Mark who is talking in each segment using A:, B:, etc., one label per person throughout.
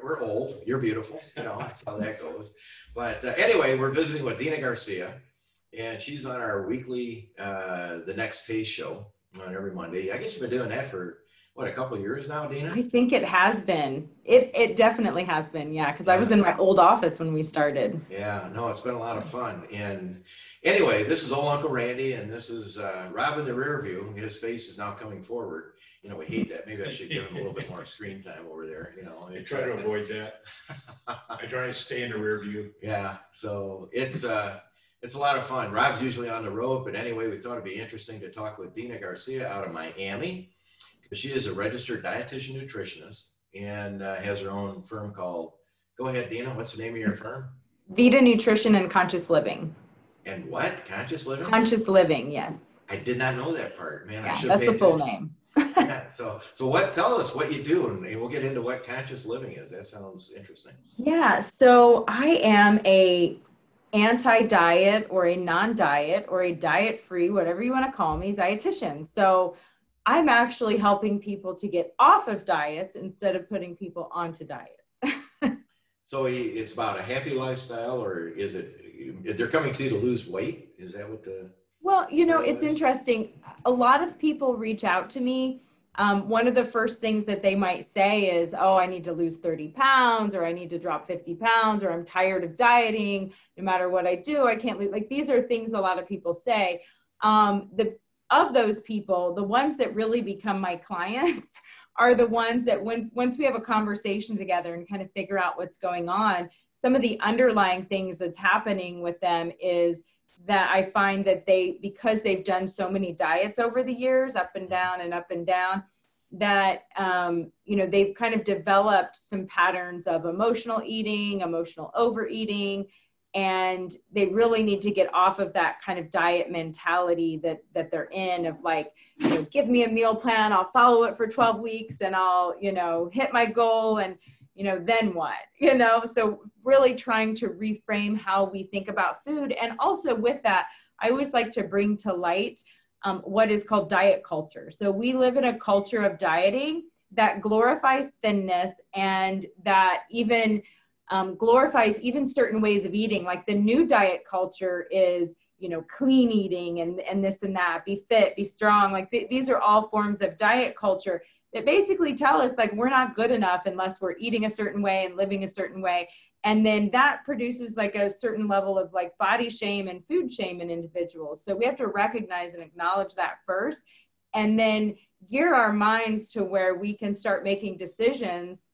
A: We're old. You're beautiful. You know, that's how that goes. But anyway, we're visiting with Dina Garcia, and she's on our weekly The Next Taste show on every Monday. I guess you've been doing that for what, a couple of years now, Dina?
B: I think it has been. It definitely has been, yeah, because I was in my old office when we started.
A: Yeah, no, it's been a lot of fun. And anyway, this is old Uncle Randy, and this is Rob in the rear view. His face is now coming forward. You know, we hate that. Maybe I should give him a little bit more screen time over there. You know,
C: I try to avoid that. I try to stay in the rear view.
A: Yeah, so it's a lot of fun. Rob's usually on the road, but anyway, we thought it'd be interesting to talk with Dina Garcia out of Miami. She is a registered dietitian nutritionist and has her own firm called, go ahead, Dina, what's the name of your firm?
B: Vita Nutrition and Conscious Living.
A: And what? Conscious Living?
B: Conscious Living, yes.
A: I did not know that part, man.
B: Yeah, that's the full name.
A: Yeah, so tell us what you do, and we'll get into what conscious living is. That sounds interesting.
B: Yeah, so I am a anti-diet or a non-diet or a diet-free, whatever you want to call me, dietitian. So I'm actually helping people to get off of diets instead of putting people onto diets.
A: So it's about a happy lifestyle, or is it, they're coming to you to lose weight? Is that what the...
B: Well, you know, it's interesting. A lot of people reach out to me. One of the first things that they might say is, oh, I need to lose 30 pounds, or I need to drop 50 pounds, or I'm tired of dieting. No matter what I do, I can't lose. Like, these are things a lot of people say. Of those people, the ones that really become my clients are the ones that once we have a conversation together and kind of figure out what's going on, some of the underlying things that's happening with them is that I find that because they've done so many diets over the years, up and down, that, they've kind of developed some patterns of emotional eating, emotional overeating, and they really need to get off of that kind of diet mentality that they're in of like, give me a meal plan, I'll follow it for 12 weeks and I'll, hit my goal and, then what, so really trying to reframe how we think about food. And also with that, I always like to bring to light what is called diet culture. So we live in a culture of dieting that glorifies thinness and that even glorifies even certain ways of eating. Like the new diet culture is, clean eating and this and that, be fit, be strong. Like these are all forms of diet culture that basically tell us like we're not good enough unless we're eating a certain way and living a certain way. And then that produces like a certain level of like body shame and food shame in individuals. So we have to recognize and acknowledge that first, and then gear our minds to where we can start making decisions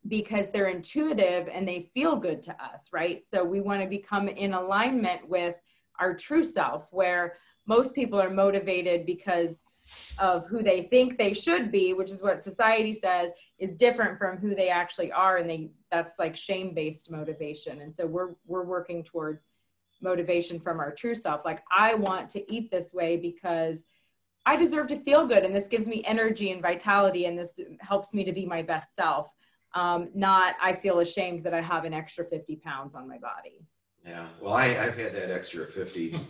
B: because they're intuitive and they feel good to us, right? So we want to become in alignment with our true self, where most people are motivated because of who they think they should be, which is what society says is different from who they actually are. And that's like shame-based motivation. And so we're working towards motivation from our true self. Like, I want to eat this way because I deserve to feel good. And this gives me energy and vitality. And this helps me to be my best self. Not, I feel ashamed that I have an extra 50 pounds on my body.
A: Yeah. Well, I've had that extra 50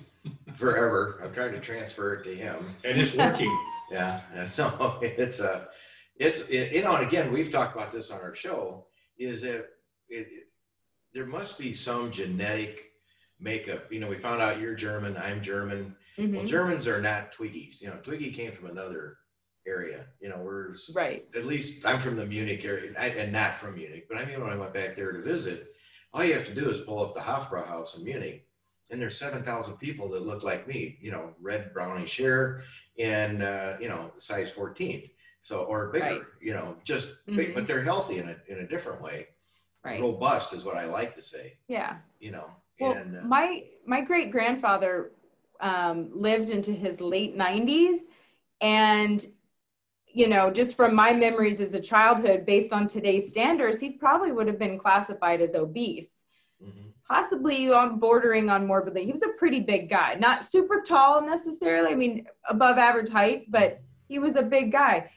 A: forever. I've tried to transfer it to him.
C: And it's working.
A: Yeah. No, it's and again, we've talked about this on our show, is that there must be some genetic makeup. We found out you're German, I'm German. Mm-hmm. Well, Germans are not Twiggies. Twiggy came from another area. We're right. At least I'm from the Munich area, and not from Munich, but when I went back there to visit, all you have to do is pull up the Hofbrauhaus in Munich, and there's 7,000 people that look like me, red brownish hair and, size 14. So, or bigger, just big, but they're healthy in a different way.
B: Right.
A: Robust is what I like to say.
B: Yeah.
A: Well,
B: and my great grandfather lived into his late 90s, and just from my memories as a childhood, based on today's standards, he probably would have been classified as obese, possibly on bordering on morbidly. He was a pretty big guy, not super tall necessarily. I mean, above average height, but he was a big guy.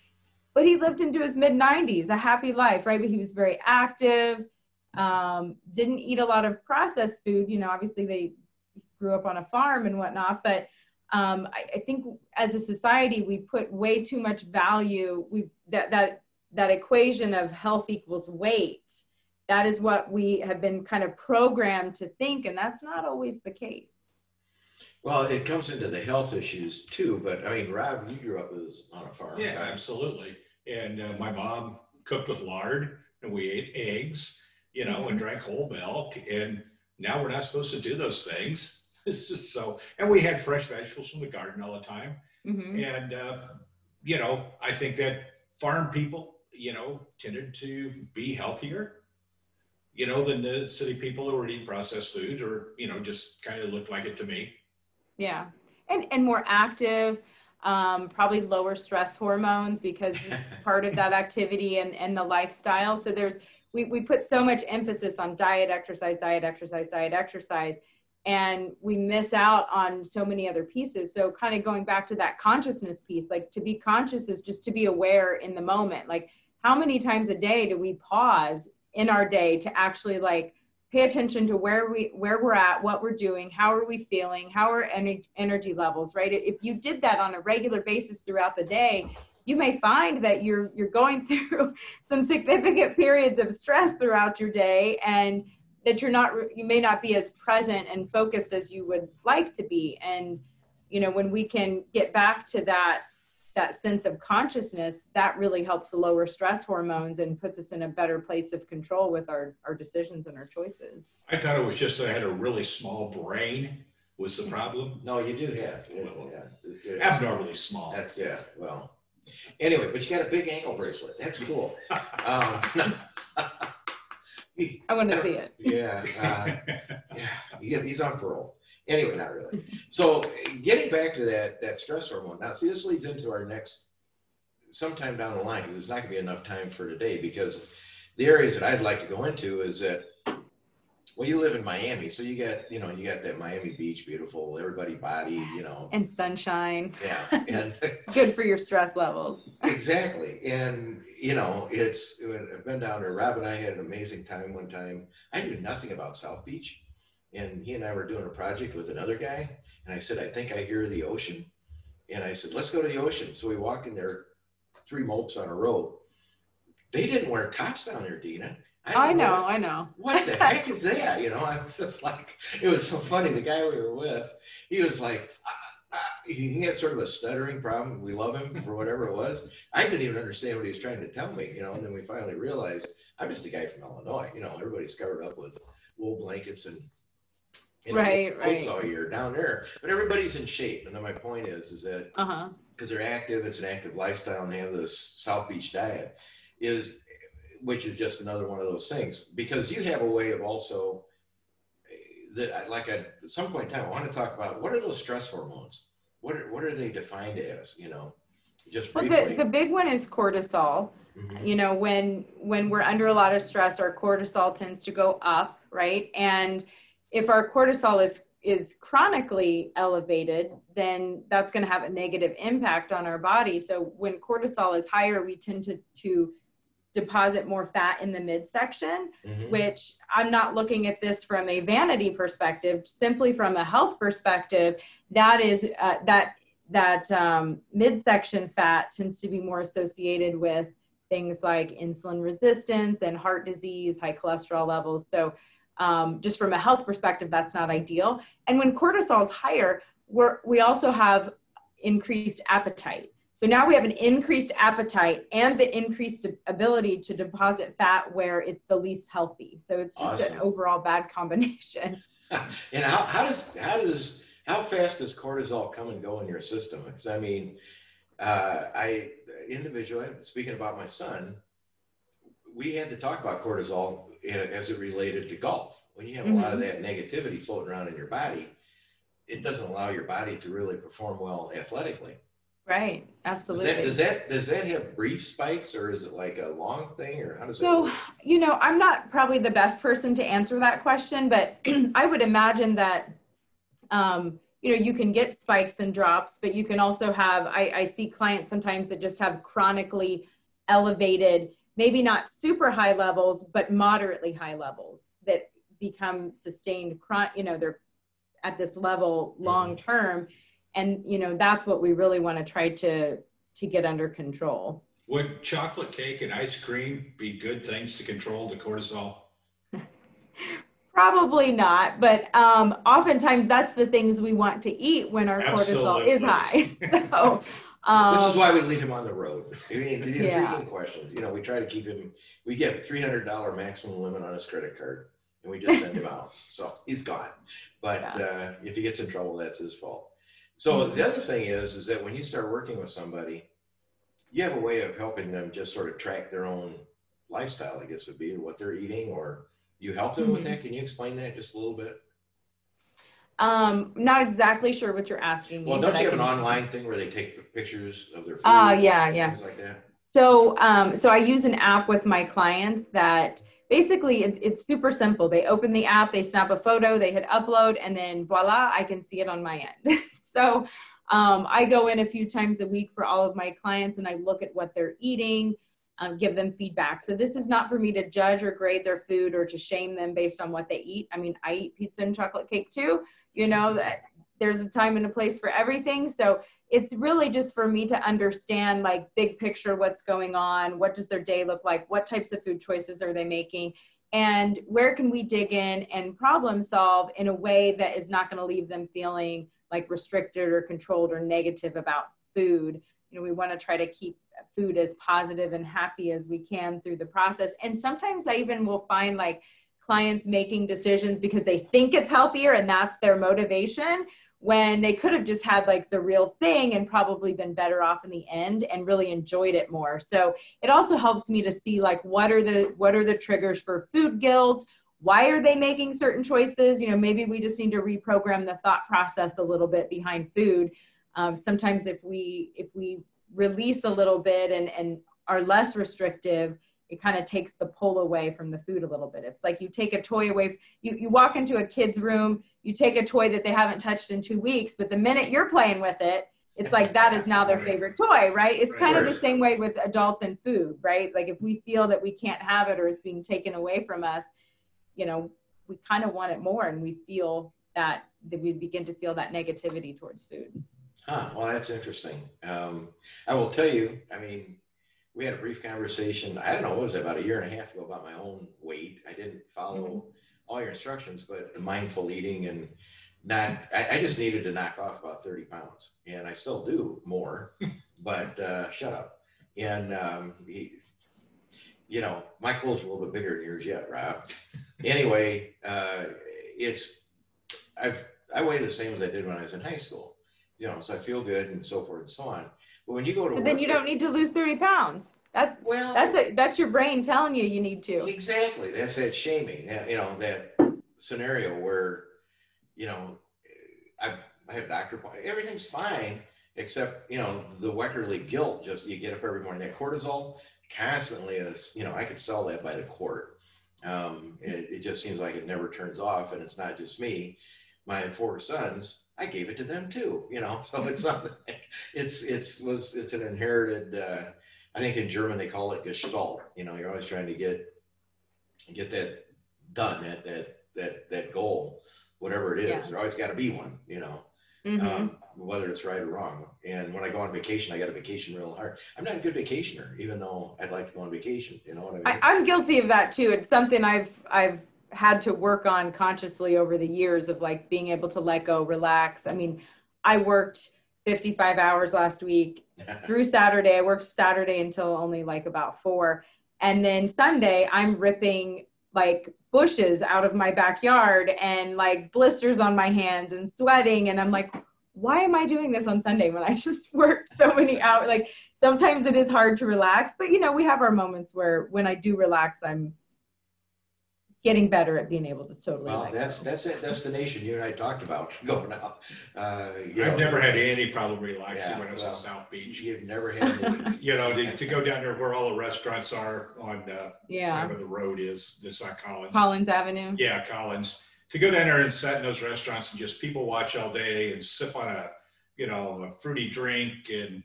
B: But he lived into his mid 90s, a happy life, right? But he was very active, didn't eat a lot of processed food. Obviously they grew up on a farm and whatnot, but I think as a society, we put way too much value. That equation of health equals weight. That is what we have been kind of programmed to think, and that's not always the case.
A: Well, it comes into the health issues too, but I mean, Rob, you grew up on a farm.
C: Yeah, absolutely. And my mom cooked with lard, and we ate eggs, and drank whole milk. And now we're not supposed to do those things. It's just so, and we had fresh vegetables from the garden all the time. And, I think that farm people, tended to be healthier, than the city people who were eating processed food or, just kind of looked like it to me.
B: Yeah. And more active, probably lower stress hormones because part of that activity and the lifestyle. So we put so much emphasis on diet, exercise, and we miss out on so many other pieces. So kind of going back to that consciousness piece, like to be conscious is just to be aware in the moment. Like how many times a day do we pause in our day to actually like pay attention to where we're at, what we're doing, how are we feeling, how are energy levels, right? If you did that on a regular basis throughout the day, you may find that you're going through some significant periods of stress throughout your day, and that you may not be as present and focused as you would like to be. And, when we can get back to that sense of consciousness, that really helps lower stress hormones and puts us in a better place of control with our decisions and our choices.
C: I thought it was just that I had a really small brain was the problem.
A: No, you do have.
C: Abnormally small.
A: That's, well, anyway, but you got a big ankle bracelet. That's cool.
B: I want to see it.
A: Yeah, he's on parole. Anyway, not really. So getting back to that stress hormone. Now, see, this leads into our next, sometime down the line, because it's not going to be enough time for today, because the areas that I'd like to go into is that, well, you live in Miami, so you got that Miami Beach, beautiful, everybody body,
B: And sunshine.
A: Yeah. And
B: good for your stress levels.
A: Exactly. And, I've been down there. Rob and I had an amazing time one time. I knew nothing about South Beach. And he and I were doing a project with another guy. And I said, I think I hear the ocean. And I said, let's go to the ocean. So we walked in there, 3 mopes on a road. They didn't wear tops down there, Dina.
B: I know.
A: What the heck is that? I was just like, it was so funny. The guy we were with, he was like, he had sort of a stuttering problem. We love him for whatever it was. I didn't even understand what he was trying to tell me, and then we finally realized I'm just a guy from Illinois. Everybody's covered up with wool blankets and coats all year down there, but everybody's in shape. And then my point is that because they're active, it's an active lifestyle, and they have this South Beach diet, which is just another one of those things. Because you have a way of also that, like at some point in time, I want to talk about what are those stress hormones. What are they defined as? Just briefly.
B: Well, the big one is cortisol. When we're under a lot of stress, our cortisol tends to go up, right? And if our cortisol is chronically elevated, then that's going to have a negative impact on our body. So when cortisol is higher, we tend to deposit more fat in the midsection, which I'm not looking at this from a vanity perspective, simply from a health perspective. That is that midsection fat tends to be more associated with things like insulin resistance and heart disease, high cholesterol levels. So just from a health perspective, that's not ideal. And when cortisol is higher, we also have increased appetite. So now we have an increased appetite and the increased ability to deposit fat where it's the least healthy. So it's just an overall bad combination.
A: And how fast does cortisol come and go in your system? Because I mean, I individually, speaking about my son, we had to talk about cortisol as it related to golf. When you have a lot of that negativity floating around in your body, it doesn't allow your body to really perform well athletically.
B: Right. Absolutely.
A: Does that have brief spikes, or is it like a long thing, or how does that work?
B: So, I'm not probably the best person to answer that question, but I would imagine that, you can get spikes and drops, but you can also have, I see clients sometimes that just have chronically elevated, maybe not super high levels, but moderately high levels that become sustained, they're at this level long term. And, that's what we really want to try to get under control.
C: Would chocolate cake and ice cream be good things to control the cortisol?
B: Probably not, but oftentimes that's the things we want to eat when our cortisol is high. So
A: this is why we leave him on the road. I mean, the intriguing questions. We try to keep him. We get $300 maximum limit on his credit card, and we just send him out. So he's gone. But if he gets in trouble, that's his fault. So the other thing is that when you start working with somebody, you have a way of helping them just sort of track their own lifestyle, I guess would be, or what they're eating, or you help them with that. Can you explain that just a little bit?
B: Not exactly sure what you're asking me.
A: Well, don't you have an online thing where they take pictures of their food?
B: Yeah.
A: Things like that?
B: So I use an app with my clients that basically it's super simple. They open the app, they snap a photo, they hit upload, and then voila, I can see it on my end. So I go in a few times a week for all of my clients and I look at what they're eating, give them feedback. So this is not for me to judge or grade their food or to shame them based on what they eat. I mean, I eat pizza and chocolate cake too. That there's a time and a place for everything. So it's really just for me to understand, like, big picture, what's going on, what does their day look like, what types of food choices are they making, and where can we dig in and problem solve in a way that is not going to leave them feeling like restricted or controlled or negative about food. We want to try to keep food as positive and happy as we can through the process. And sometimes I even will find like clients making decisions because they think it's healthier and that's their motivation, when they could have just had like the real thing and probably been better off in the end and really enjoyed it more. So it also helps me to see like what are the triggers for food guilt? Why are they making certain choices? Maybe we just need to reprogram the thought process a little bit behind food. Sometimes if we release a little bit and are less restrictive, it kind of takes the pull away from the food a little bit. It's like you take a toy away, you walk into a kid's room, you take a toy that they haven't touched in 2 weeks, but the minute you're playing with it, it's like that is now their favorite toy, right? It's kind of the same way with adults and food, right? Like if we feel that we can't have it or it's being taken away from us, we kind of want it more, and we feel that we begin to feel that negativity towards food.
A: Well, that's interesting. I will tell you, I mean, we had a brief conversation, I don't know, what was it, about a year and a half ago, about my own weight. I didn't follow all your instructions, but mindful eating, and I just needed to knock off about 30 pounds, and I still do more, but shut up. And, my clothes are a little bit bigger than yours yet, Rob. Anyway, I weigh the same as I did when I was in high school, so I feel good and so forth and so on. But when you go to work,
B: then you don't need to lose 30 pounds. That's your brain telling you need to.
A: Exactly. That's that shaming, that scenario where, I have doctor point, everything's fine, except, the Weckerly guilt, just you get up every morning, that cortisol constantly is, I could sell that by the quart. It just seems like it never turns off, and it's not just me. My 4 sons, I gave it to them too, so it's something, it's an inherited, I think in German they call it Gestalt, you're always trying to get that done, that goal, whatever it is. Yeah. There always got to be one, whether it's right or wrong. And when I go on vacation, I got to vacation real hard. I'm not a good vacationer, even though I'd like to go on vacation. You know what I mean?
B: I'm guilty of that too. It's something I've had to work on consciously over the years of like being able to let go, relax. I mean, I worked 55 hours last week through Saturday. I worked Saturday until only like about 4. And then Sunday, I'm ripping like bushes out of my backyard and like blisters on my hands and sweating. And I'm like, why am I doing this on Sunday when I just worked so many hours? Like sometimes it is hard to relax, but you know, we have our moments where when I do relax, I'm getting better at being able to totally.
A: Well, that's that destination you and I talked about going out.
C: I've never had any problem relaxing when I was on South Beach.
A: You've never had any.
C: You know, to go down there where all the restaurants are on whatever the road is. It's not
B: Collins Avenue.
C: Yeah, Collins. To go down there and sit in those restaurants and just people watch all day and sip on a fruity drink and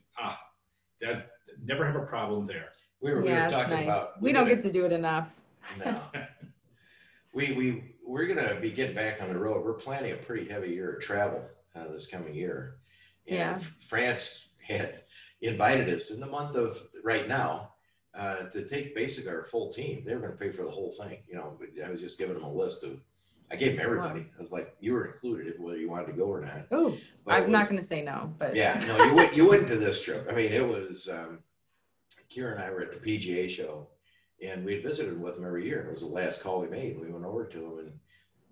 C: that never have a problem there.
A: We were talking about.
B: We don't get to do it enough.
A: No. We're gonna be getting back on the road. We're planning a pretty heavy year of travel this coming year. And France had invited us in the month of right now to take basically our full team. They were gonna pay for the whole thing. You know, I was just giving them a list of. I gave them everybody. Wow. I was like, you were included whether you wanted to go or not.
B: Oh, I'm not gonna say no, but
A: yeah, no, you went to this trip. I mean, it was Kira and I were at the PGA show. And we had visited with them every year. It was the last call we made. We went over to them and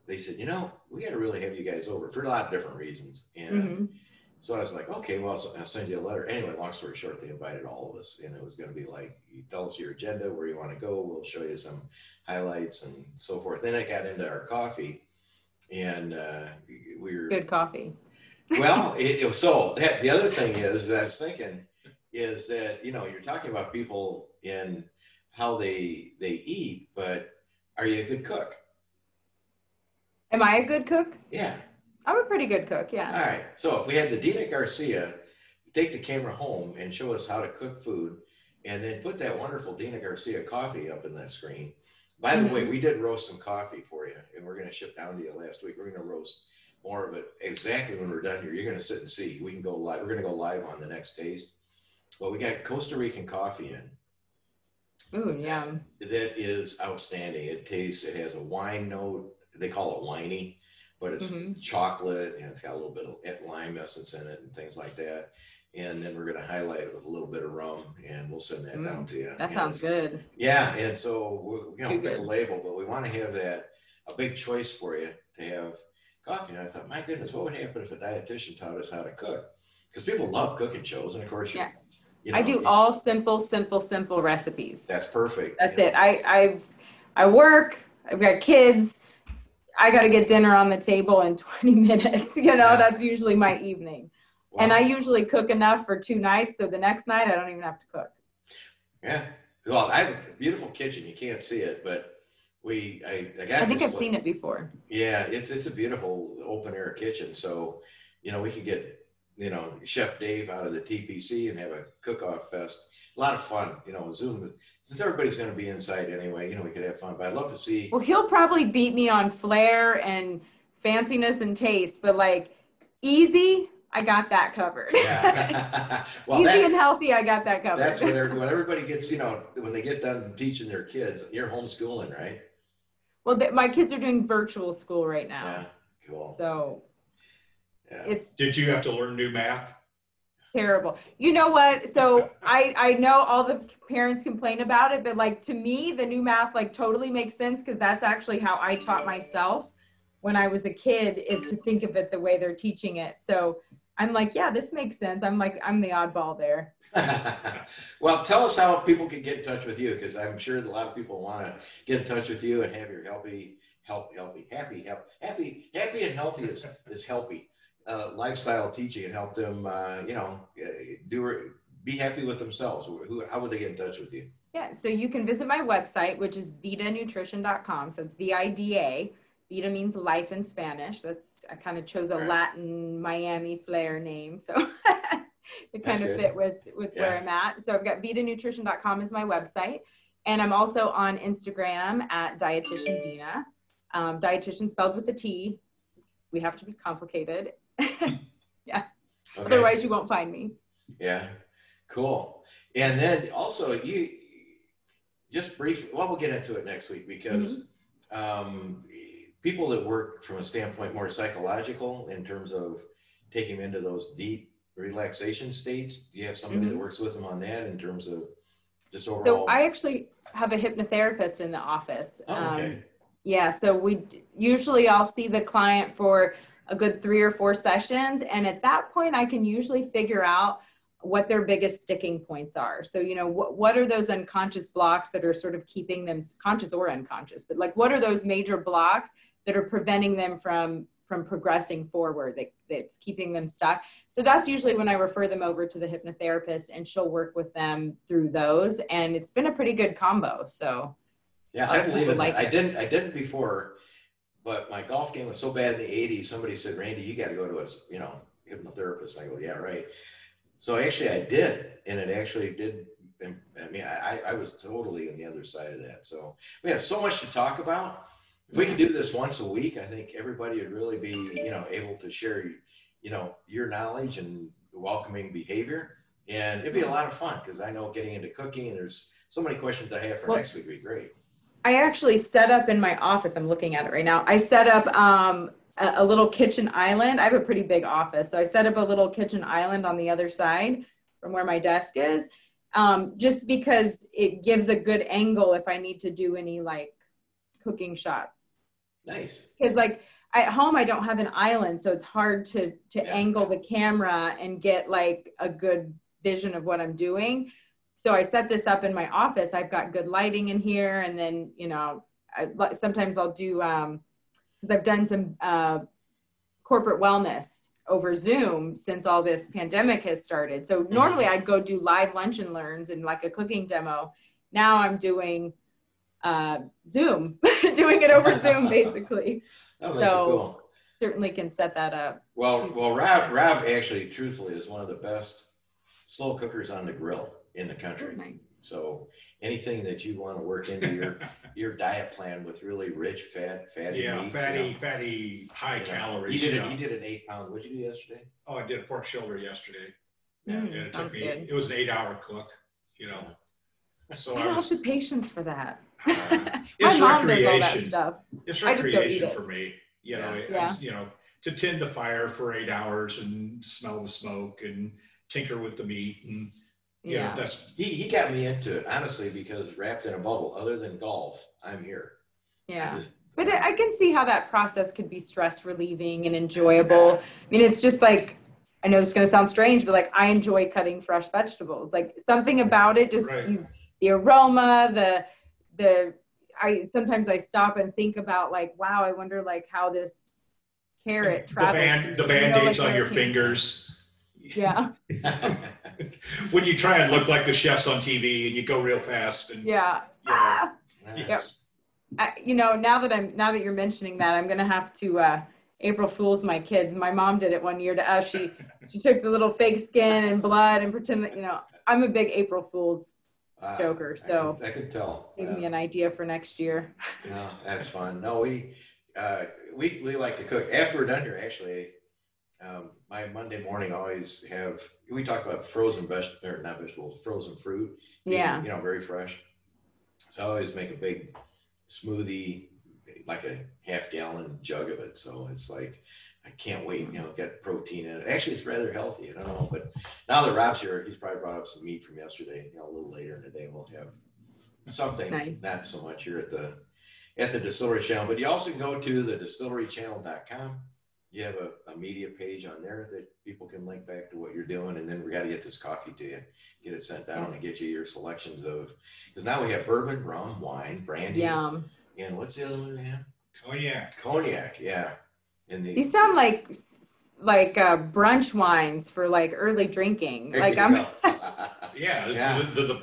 A: they said, you know, we got to really have you guys over for a lot of different reasons. And so I was like, okay, well, I'll send you a letter. Anyway, long story short, they invited all of us. And it was going to be like, you tell us your agenda, where you want to go. We'll show you some highlights and so forth. Then I got into our coffee and we were.
B: Good coffee.
A: Well, the other thing is that I was thinking is that, you know, you're talking about people in how they eat, but are you a good cook?
B: Am I a good cook?
A: Yeah.
B: I'm a pretty good cook, yeah.
A: All right. So if we had the Dina Garcia take the camera home and show us how to cook food and then put that wonderful Dina Garcia coffee up in that screen. By the way, we did roast some coffee for you and we're going to ship down to you last week. We're going to roast more of it exactly when we're done here. You're going to sit and see. We can go live. We're going to go live on the next taste. Well, we got Costa Rican coffee in.
B: Ooh, yum.
A: That is outstanding. It has a wine note. They call it winey, but it's chocolate and it's got a little bit of lime essence in it and things like that. And then we're going to highlight it with a little bit of rum and we'll send that down to you.
B: That sounds good.
A: Yeah. And so we'll pick a label, but we want to have a big choice for you to have coffee. And I thought, my goodness, what would happen if a dietitian taught us how to cook? Because people love cooking shows. And of course,
B: I do all simple recipes.
A: That's perfect.
B: That's it. I work, I've got kids. I got to get dinner on the table in 20 minutes. That's usually my evening. Wow. And I usually cook enough for 2 nights. So the next night I don't even have to cook.
A: Yeah. Well, I have a beautiful kitchen. You can't see it, but I
B: think I've seen it before.
A: Yeah. It's a beautiful open air kitchen. So, we could get, Chef Dave out of the TPC and have a cook-off fest. A lot of fun, Zoom. Since everybody's going to be inside anyway, we could have fun. But I'd love to see.
B: Well, he'll probably beat me on flair and fanciness and taste, but like easy, I got that covered.
A: Yeah. Well,
B: easy and healthy, I got that covered.
A: That's when everybody gets, when they get done teaching their kids. You're homeschooling, right?
B: Well, my kids are doing virtual school right now.
A: Yeah, cool.
B: So.
A: Yeah.
C: Did you have to learn new math?
B: Terrible. You know what? So I know all the parents complain about it, but like to me, the new math like totally makes sense because that's actually how I taught myself when I was a kid is to think of it the way they're teaching it. So I'm like, yeah, this makes sense. I'm the oddball there.
A: Well, tell us how people can get in touch with you because I'm sure that a lot of people want to get in touch with you and have your happy and healthy is healthy. Lifestyle teaching and help them, be happy with themselves. How would they get in touch with you?
B: Yeah, so you can visit my website, which is vidanutrition.com. So it's VIDA. Vida means life in Spanish. I kind of chose a Latin Miami flair name, so it kind of fit with where I'm at. So I've got vidanutrition.com is my website, and I'm also on Instagram at Dietitian Dina. Dietitian spelled with a T. We have to be complicated. Yeah. Okay. Otherwise you won't find me.
A: Yeah. Cool. And then also you just briefly, we'll get into it next week because people that work from a standpoint more psychological in terms of taking them into those deep relaxation states? Do you have somebody that works with them on that in terms of just overall?
B: So I actually have a hypnotherapist in the office.
A: Oh, okay.
B: Yeah, so I'll see the client for a good 3 or 4 sessions. And at that point, I can usually figure out what their biggest sticking points are. So, you know, what are those unconscious blocks that are sort of keeping them, conscious or unconscious, but like, what are those major blocks that are preventing them from progressing forward, that's keeping them stuck? So that's usually when I refer them over to the hypnotherapist, and she'll work with them through those. And it's been a pretty good combo. So
A: yeah, I believe in that. I didn't before, but my golf game was so bad in the 80s. Somebody said, Randy, you got to go to a, you know, hypnotherapist. I go, yeah, right. So actually I did, and it actually did. I mean, I was totally on the other side of that. So we have so much to talk about. If we could do this once a week, I think everybody would really be, you know, able to share, you know, your knowledge and welcoming behavior. And it'd be a lot of fun, because I know getting into cooking, and there's so many questions I have for next week would be great.
B: I actually set up in my office, I'm looking at it right now, I set up a little kitchen island. I have a pretty big office. So I set up a little kitchen island on the other side from where my desk is, just because it gives a good angle if I need to do any like cooking shots.
A: Nice.
B: Because like at home, I don't have an island. So it's hard to angle the camera and get like a good vision of what I'm doing. So I set this up in my office. I've got good lighting in here. And then, you know, sometimes I'll do, because I've done some corporate wellness over Zoom since all this pandemic has started. So normally I'd go do live lunch and learns and like a cooking demo. Now I'm doing Zoom, doing it over Zoom basically.
A: That makes it cool.
B: Certainly can set that up.
A: Well, Rob actually, truthfully, is one of the best slow cookers on the grill in the country.
B: Nice.
A: So anything that you want to work into your diet plan with really rich fatty meats,
C: fatty, high calorie
A: stuff. You did an 8-pound. What did you do yesterday?
C: Oh, I did a pork shoulder yesterday.
B: And
C: it took me. It was an 8-hour cook. You know, so
B: I don't have the patience for that.
C: It's
B: My mom
C: recreation.
B: does all that stuff.
C: It's recreation
B: I just go eat
C: for me. You know,
B: yeah.
C: You know, to tend the fire for 8 hours and smell the smoke and tinker with the meat, and you know, that's
A: he got me into it, honestly, because wrapped in a bubble. Other than golf, I'm here.
B: Yeah. But I can see how that process could be stress relieving and enjoyable. I mean, it's just like, I know it's going to sound strange, but like I enjoy cutting fresh vegetables. Like something about it, just the aroma, sometimes I stop and think about like, wow, I wonder like how this carrot traveled.
C: The band-aids on your fingers.
B: Yeah.
C: When you try and look like the chefs on TV and you go real fast and
B: you know, now that you're mentioning that, I'm gonna have to April Fool's my kids. My mom did it one year to us. She took the little fake skin and blood and pretend that, you know, I'm a big April Fool's joker. So
A: I could tell.
B: Give me an idea for next year.
A: No, that's fun. No, we like to cook after we're done here. Actually, my Monday morning we talk about frozen frozen fruit.
B: Yeah.
A: You know, very fresh. So I always make a big smoothie, like a half-gallon jug of it. So it's like, I can't wait, you know, get protein in it. Actually, it's rather healthy. I don't know, but now that Rob's here, he's probably brought up some meat from yesterday. You know, a little later in the day, we'll have something, not so much here at the Distillery Channel, but you also go to the distillerychannel.com. You have a media page on there that people can link back to what you're doing. And then we got to get this coffee to you, get it sent down and get you your selections of, because now we have bourbon, rum, wine, brandy.
B: Yum.
A: And what's the other one we have?
C: Cognac,
A: yeah. And
B: these sound like brunch wines for like early drinking. Like
C: the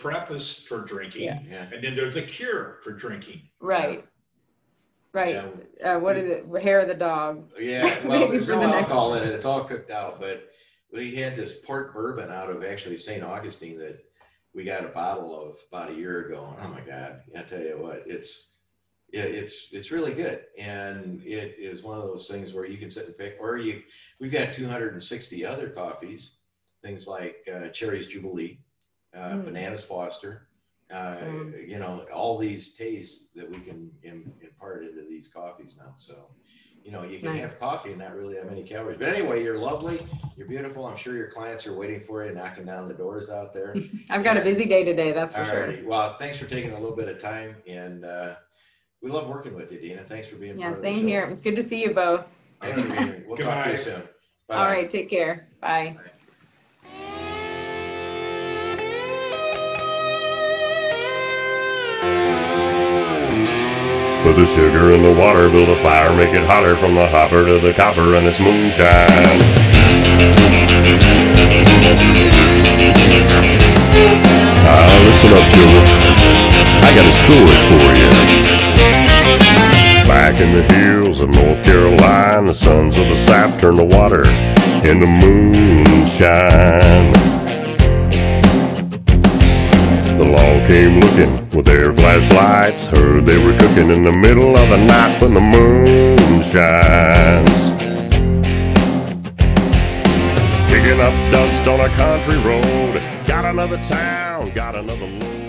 C: preface for drinking, and then there's the cure for drinking.
B: Right. What is it? Hair of the dog.
A: Yeah, well, there's no alcohol in it. It's all cooked out. But we had this port bourbon out of actually St. Augustine that we got a bottle of about a year ago. Oh my God! I tell you what, it's really good, and it is one of those things where you can sit and pick. Or we've got 260 other coffees, things like Cherry's Jubilee, Bananas Foster. You know, all these tastes that we can impart into these coffees now. So, you know, you can
B: Nice.
A: have coffee and not really have any calories. But anyway, you're lovely. You're beautiful. I'm sure your clients are waiting for you, knocking down the doors out there.
B: I've got a busy day today, that's for sure.
A: Alrighty. Well, thanks for taking a little bit of time, and we love working with you, Dina. Thanks for being part of the show.
B: Same here. It was good to see you both.
A: Thanks for being here. We'll talk to you soon. Bye.
B: All right, take care. Bye.
A: Bye.
D: Put the sugar in the water, build a fire, make it hotter from the hopper to the copper, and it's moonshine. Listen up, children. I got a story for you. Back in the hills of North Carolina, the sons of the South turned the water into moonshine. The law came looking with their flashlights, heard they were cooking in the middle of the night when the moon shines. Kicking up dust on a country road, got another town, got another load.